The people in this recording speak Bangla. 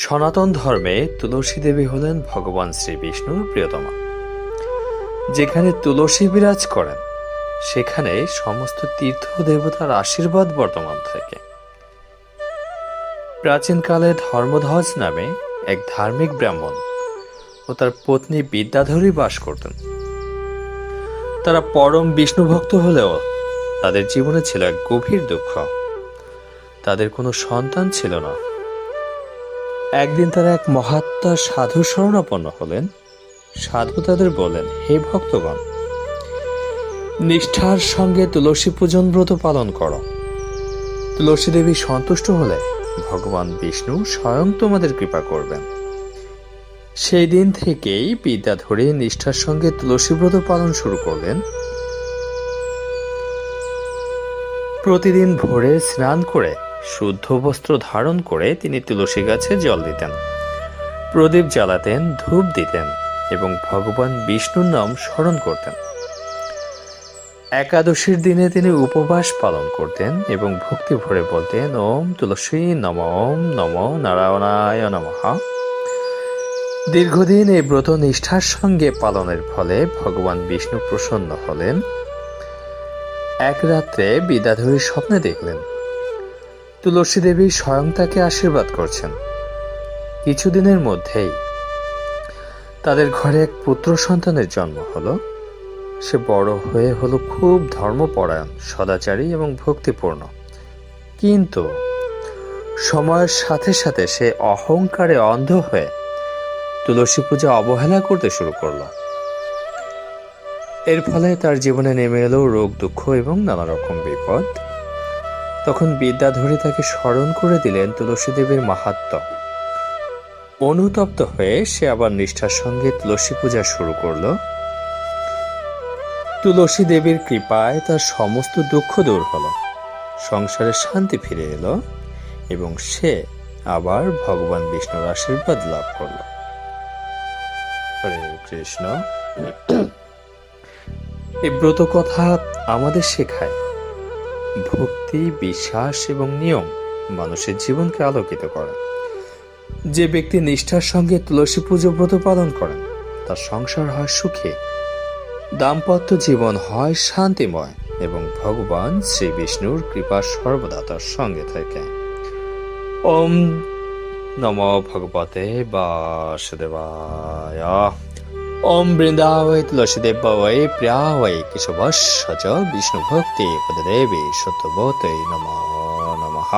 সনাতন ধর্মে তুলসী দেবী হলেন ভগবান শ্রী বিষ্ণুর প্রিয়তমা। যেখানে তুলসী বিরাজ করেন সেখানে সমস্ত তীর্থ দেবতার আশীর্বাদ বর্তমান থাকে। প্রাচীনকালে ধর্মধ্বজ নামে এক ধার্মিক ব্রাহ্মণ ও তার পত্নী বিদ্যাধরী বাস করতেন। তারা পরম বিষ্ণু ভক্ত হলেও তাদের জীবনে ছিল এক গভীর দুঃখ। তাদের কোনো সন্তান ছিল না। একদিন তারা এক মহাত্মা সাধু শরণাপন্ন হলেন। সাধু তাদের বললেন, হে ভক্তগণ, নিষ্ঠার সঙ্গে তুলসী পূজন ব্রত পালন করো। তুলসী দেবী সন্তুষ্ট হলে ভগবান বিষ্ণু স্বয়ং তোমাদের কৃপা করবেন। সেই দিন থেকেই বিদ্যাধরী নিষ্ঠার সঙ্গে তুলসী ব্রত পালন শুরু করলেন। প্রতিদিন ভোরে স্নান করে শুদ্ধ বস্ত্র ধারণ করে তিনি তুলসী গাছে জল দিতেন, প্রদীপ জ্বালাতেন, ধূপ দিতেন এবং ভগবান বিষ্ণুর নাম স্মরণ করতেন। একাদশীর দিনে তিনি উপবাস পালন করতেন এবং ভক্তি ভরে বলতেন, ওম তুলসী নম, ওম নম নারায়ণায় নমঃ। দীর্ঘদিন এই ব্রত নিষ্ঠার সঙ্গে পালনের ফলে ভগবান বিষ্ণু প্রসন্ন হলেন। এক রাত্রে বিদ্যাধরী স্বপ্নে দেখলেন তুলসী দেবী স্বয়ং তাকে আশীর্বাদ করছেন। কিছুদিনের মধ্যেই তাদের ঘরে এক পুত্র সন্তানের জন্ম হলো। সে বড় হয়ে হলো খুব ধর্মপরায়ণ, সদাচারী এবং ভক্তিপূর্ণ। কিন্তু সময়ের সাথে সাথে সে অহংকারে অন্ধ হয়ে তুলসী পূজা অবহেলা করতে শুরু করলো। এর ফলে তার জীবনে নেমে এলো রোগ, দুঃখ এবং নানা রকম বিপদ। তখন বিদ্যাধরী তাকে স্মরণ করে দিলেন তুলসী দেবীর মাহাত্ম্য। অনুতপ্ত হয়ে সে আবার নিষ্ঠার সঙ্গে তুলসী পূজা শুরু করলো। তুলসী দেবীর কৃপায় তার সমস্ত দুঃখ দূর হলো, সংসারে শান্তি ফিরে এলো এবং সে আবার ভগবান বিষ্ণুর আশীর্বাদ লাভ করল। হরে কৃষ্ণ। এই ব্রত কথা আমাদের শেখায় ভক্তি, বিশ্বাস এবং নিয়ম মানুষের জীবনকে আলোকিত করে। যে ব্যক্তি নিষ্ঠার সঙ্গে তুলসী পুজো ব্রত পালন করেন তার সংসার হয় সুখী, দাম্পত্য জীবন হয় শান্তিময় এবং ভগবান শ্রী বিষ্ণুর কৃপা সর্বদা তার সঙ্গে থাকে। ওম নমো ভগবতে বাসুদেবায়। ওম বৃন্দাবৈ তুলসীদেবায় প্রিয়ায় কেশবস্য চ বিষ্ণু ভক্তি পদদেবী সত্যবতৈ নমো নমঃ।